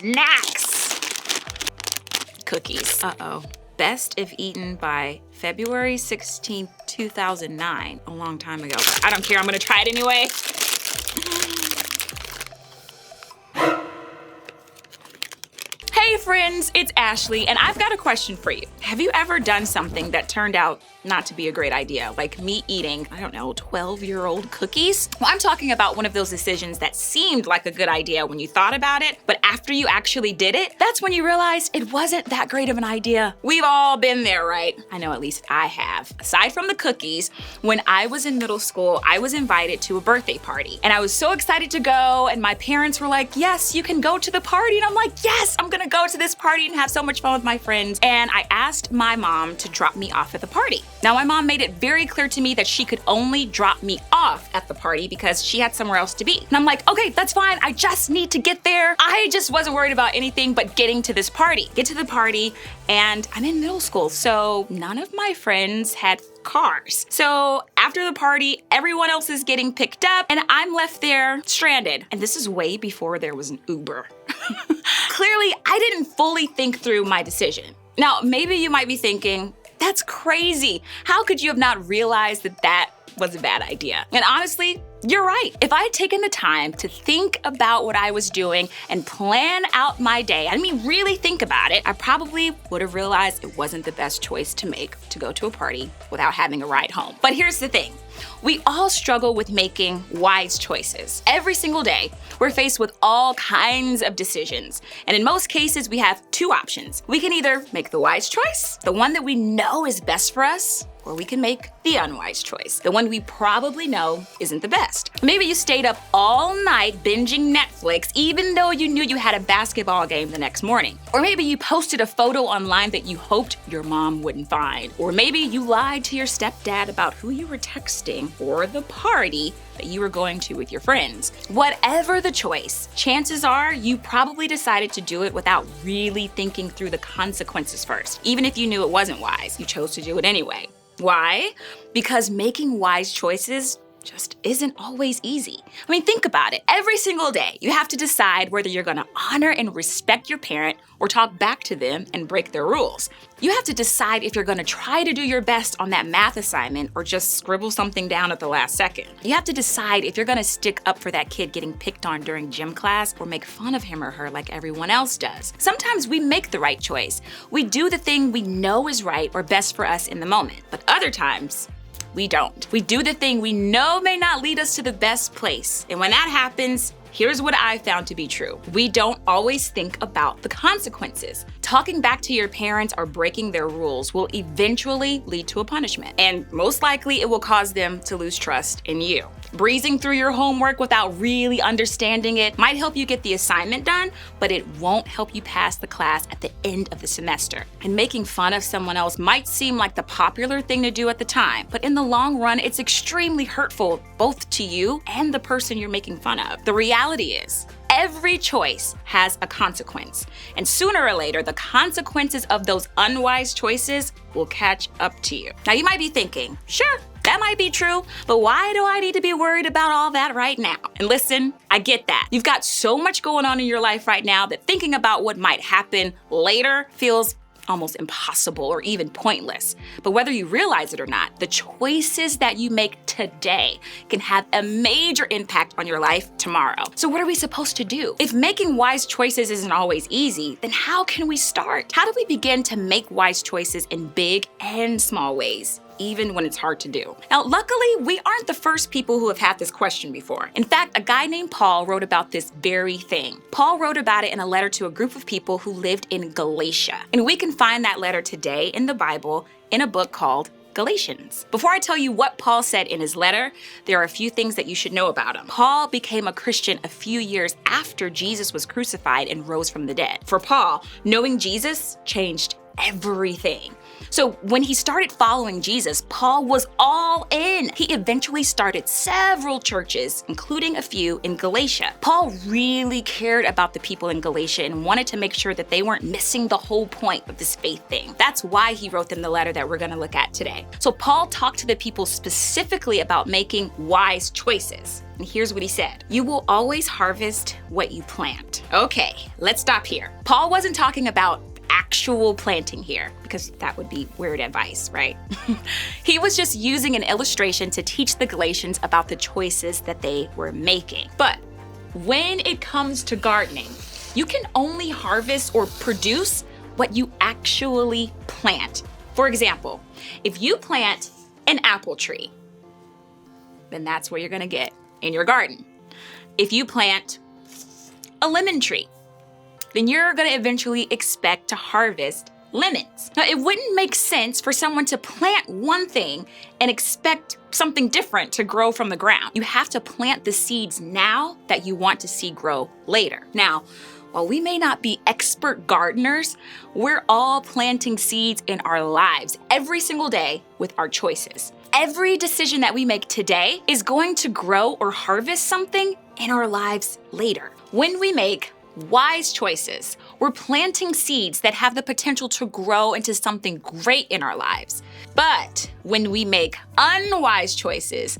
snacks. Cookies. Uh-oh. Best if eaten by February 16th, 2009. A long time ago, but I don't care. I'm gonna try it anyway. Hey friends, it's Ashley, and I've got a question for you. Have you ever done something that turned out not to be a great idea, like me eating, 12-year-old cookies? Well, I'm talking about one of those decisions that seemed like a good idea when you thought about it, but after you actually did it, that's when you realized it wasn't that great of an idea. We've all been there, right? I know at least I have. Aside from the cookies, when I was in middle school, I was invited to a birthday party, and I was so excited to go, and my parents were like, yes, you can go to the party, and I'm like, yes, I'm gonna go to this party and have so much fun with my friends. And I asked my mom to drop me off at the party. Now, my mom made it very clear to me that she could only drop me off at the party because she had somewhere else to be. And I'm like, okay, that's fine. I just need to get there. I just wasn't worried about anything but getting to this party. Get to the party, and I'm in middle school, so none of my friends had cars. So after the party, everyone else is getting picked up, and I'm left there stranded. And this is way before there was an Uber. Clearly, I didn't fully think through my decision. Now, maybe you might be thinking, that's crazy. How could you have not realized that that was a bad idea? And honestly, you're right. If I had taken the time to think about what I was doing and plan out my day, really think about it, I probably would have realized it wasn't the best choice to make to go to a party without having a ride home. But here's the thing. We all struggle with making wise choices. Every single day, we're faced with all kinds of decisions. And in most cases, we have two options. We can either make the wise choice, the one that we know is best for us, or we can make the unwise choice, the one we probably know isn't the best. Maybe you stayed up all night binging Netflix even though you knew you had a basketball game the next morning. Or maybe you posted a photo online that you hoped your mom wouldn't find. Or maybe you lied to your stepdad about who you were texting or the party that you were going to with your friends. Whatever the choice, chances are you probably decided to do it without really thinking through the consequences first. Even if you knew it wasn't wise, you chose to do it anyway. Why? Because making wise choices just isn't always easy. Think about it. Every single day, you have to decide whether you're gonna honor and respect your parent or talk back to them and break their rules. You have to decide if you're gonna try to do your best on that math assignment or just scribble something down at the last second. You have to decide if you're gonna stick up for that kid getting picked on during gym class or make fun of him or her like everyone else does. Sometimes we make the right choice. We do the thing we know is right or best for us in the moment. But other times, we don't. We do the thing we know may not lead us to the best place. And when that happens, here's what I found to be true. We don't always think about the consequences. Talking back to your parents or breaking their rules will eventually lead to a punishment. And most likely it will cause them to lose trust in you. Breezing through your homework without really understanding it might help you get the assignment done, but it won't help you pass the class at the end of the semester. And making fun of someone else might seem like the popular thing to do at the time, but in the long run, it's extremely hurtful both to you and the person you're making fun of. The reality is, every choice has a consequence. And sooner or later, the consequences of those unwise choices will catch up to you. Now, you might be thinking, sure, that might be true, but why do I need to be worried about all that right now? And listen, I get that. You've got so much going on in your life right now that thinking about what might happen later feels almost impossible or even pointless. But whether you realize it or not, the choices that you make today can have a major impact on your life tomorrow. So what are we supposed to do? If making wise choices isn't always easy, then how can we start? How do we begin to make wise choices in big and small ways, even when it's hard to do? Now, luckily, we aren't the first people who have had this question before. In fact, a guy named Paul wrote about this very thing. Paul wrote about it in a letter to a group of people who lived in Galatia. And we can find that letter today in the Bible in a book called Galatians. Before I tell you what Paul said in his letter, there are a few things that you should know about him. Paul became a Christian a few years after Jesus was crucified and rose from the dead. For Paul, knowing Jesus changed everything. So when he started following Jesus, Paul was all in. He eventually started several churches, including a few in Galatia. Paul really cared about the people in Galatia and wanted to make sure that they weren't missing the whole point of this faith thing. That's why he wrote them the letter that we're going to look at today. So Paul talked to the people specifically about making wise choices. And here's what he said. You will always harvest what you plant. Okay, let's stop here. Paul wasn't talking about actual planting here, because that would be weird advice, right? He was just using an illustration to teach the Galatians about the choices that they were making. But when it comes to gardening, you can only harvest or produce what you actually plant. For example, if you plant an apple tree, then that's what you're gonna get in your garden. If you plant a lemon tree, then you're gonna eventually expect to harvest lemons. Now, it wouldn't make sense for someone to plant one thing and expect something different to grow from the ground. You have to plant the seeds now that you want to see grow later. Now, while we may not be expert gardeners, we're all planting seeds in our lives every single day with our choices. Every decision that we make today is going to grow or harvest something in our lives later. When we make wise choices, we're planting seeds that have the potential to grow into something great in our lives. But when we make unwise choices,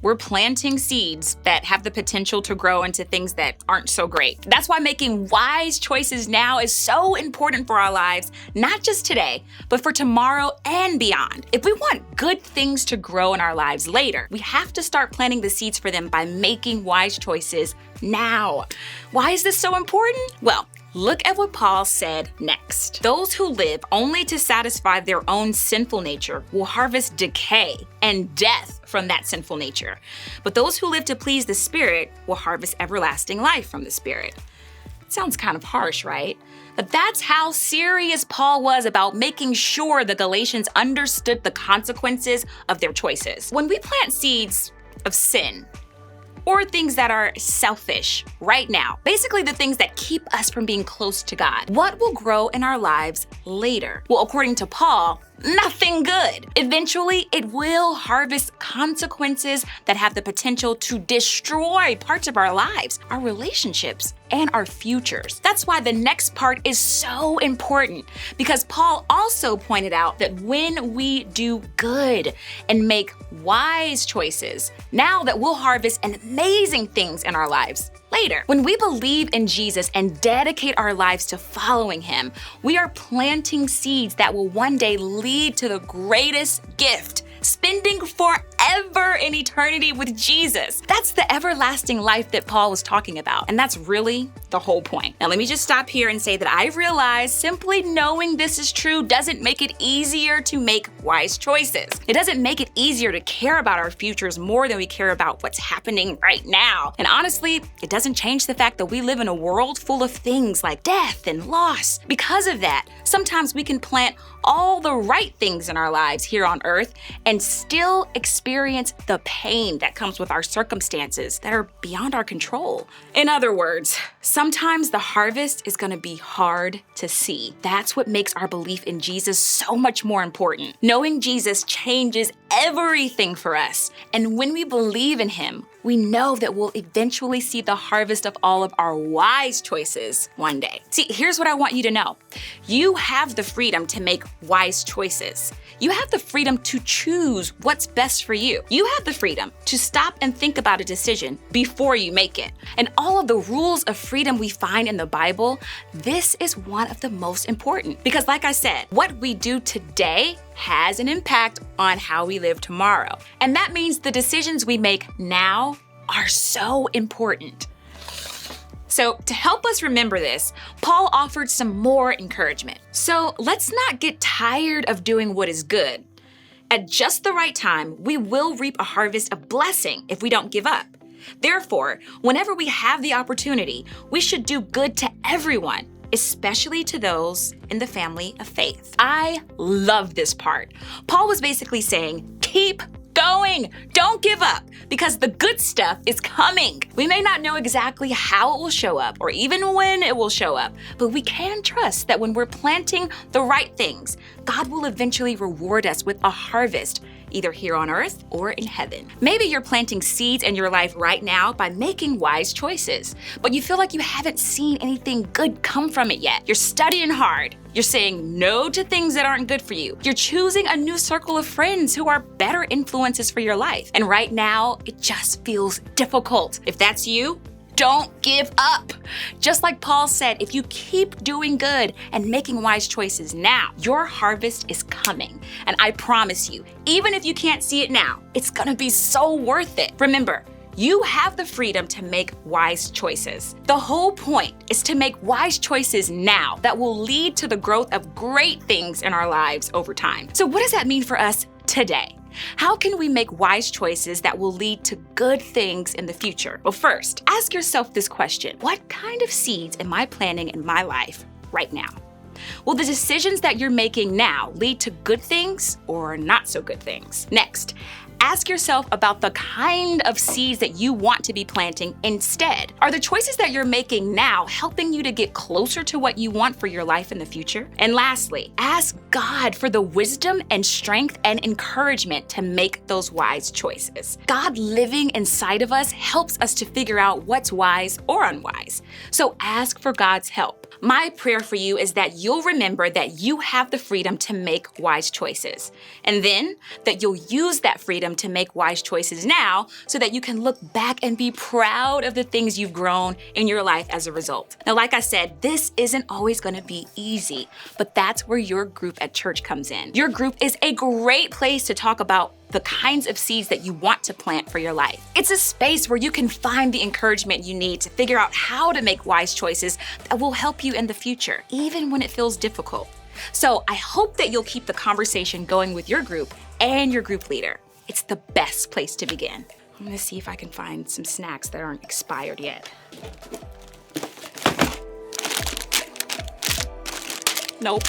we're planting seeds that have the potential to grow into things that aren't so great. That's why making wise choices now is so important for our lives, not just today, but for tomorrow and beyond. If we want good things to grow in our lives later, we have to start planting the seeds for them by making wise choices now. Why is this so important? Well, look at what Paul said next. Those who live only to satisfy their own sinful nature will harvest decay and death from that sinful nature. But those who live to please the Spirit will harvest everlasting life from the Spirit. Sounds kind of harsh, right? But that's how serious Paul was about making sure the Galatians understood the consequences of their choices. When we plant seeds of sin, or things that are selfish right now, basically the things that keep us from being close to God, what will grow in our lives later? Well, according to Paul, nothing good. Eventually, it will harvest consequences that have the potential to destroy parts of our lives, our relationships, and our futures. That's why the next part is so important, because Paul also pointed out that when we do good and make wise choices, now that we'll harvest amazing things in our lives later. When we believe in Jesus and dedicate our lives to following him, we are planting seeds that will one day lead to the greatest gift, spending forever in eternity with Jesus. That's the everlasting life that Paul was talking about. And that's really the whole point. Now, let me just stop here and say that I realize simply knowing this is true doesn't make it easier to make wise choices. It doesn't make it easier to care about our futures more than we care about what's happening right now. And honestly, it doesn't change the fact that we live in a world full of things like death and loss. Because of that, sometimes we can plant all the right things in our lives here on earth and still experience the pain that comes with our circumstances that are beyond our control. In other words, sometimes the harvest is going to be hard to see. That's what makes our belief in Jesus so much more important. Knowing Jesus changes everything for us. And when we believe in him, we know that we'll eventually see the harvest of all of our wise choices one day. See, here's what I want you to know. You have the freedom to make wise choices. You have the freedom to choose what's best for you. You have the freedom to stop and think about a decision before you make it. And all of the rules of freedom we find in the Bible, this is one of the most important. Because like I said, what we do today has an impact on how we live tomorrow. And that means the decisions we make now are so important. So to help us remember this, Paul offered some more encouragement. So let's not get tired of doing what is good. At just the right time, we will reap a harvest of blessing if we don't give up. Therefore, whenever we have the opportunity, we should do good to everyone, especially to those in the family of faith. I love this part. Paul was basically saying, keep going. Don't give up, because the good stuff is coming. We may not know exactly how it will show up or even when it will show up, but we can trust that when we're planting the right things, God will eventually reward us with a harvest, either here on earth or in heaven. Maybe you're planting seeds in your life right now by making wise choices, but you feel like you haven't seen anything good come from it yet. You're studying hard. You're saying no to things that aren't good for you. You're choosing a new circle of friends who are better influences for your life. And right now, it just feels difficult. If that's you, don't give up. Just like Paul said, if you keep doing good and making wise choices now, your harvest is coming. And I promise you, even if you can't see it now, it's gonna be so worth it. Remember, you have the freedom to make wise choices. The whole point is to make wise choices now that will lead to the growth of great things in our lives over time. So what does that mean for us today? How can we make wise choices that will lead to good things in the future? Well, first, ask yourself this question: what kind of seeds am I planting in my life right now? Will the decisions that you're making now lead to good things or not so good things? Next, ask yourself about the kind of seeds that you want to be planting instead. Are the choices that you're making now helping you to get closer to what you want for your life in the future? And lastly, ask God for the wisdom and strength and encouragement to make those wise choices. God living inside of us helps us to figure out what's wise or unwise. So ask for God's help. My prayer for you is that you'll remember that you have the freedom to make wise choices, and then that you'll use that freedom to make wise choices now so that you can look back and be proud of the things you've grown in your life as a result. Now, like I said, this isn't always gonna be easy, but that's where your group at church comes in. Your group is a great place to talk about the kinds of seeds that you want to plant for your life. It's a space where you can find the encouragement you need to figure out how to make wise choices that will help you in the future, even when it feels difficult. So I hope that you'll keep the conversation going with your group and your group leader. It's the best place to begin. I'm gonna see if I can find some snacks that aren't expired yet. Nope.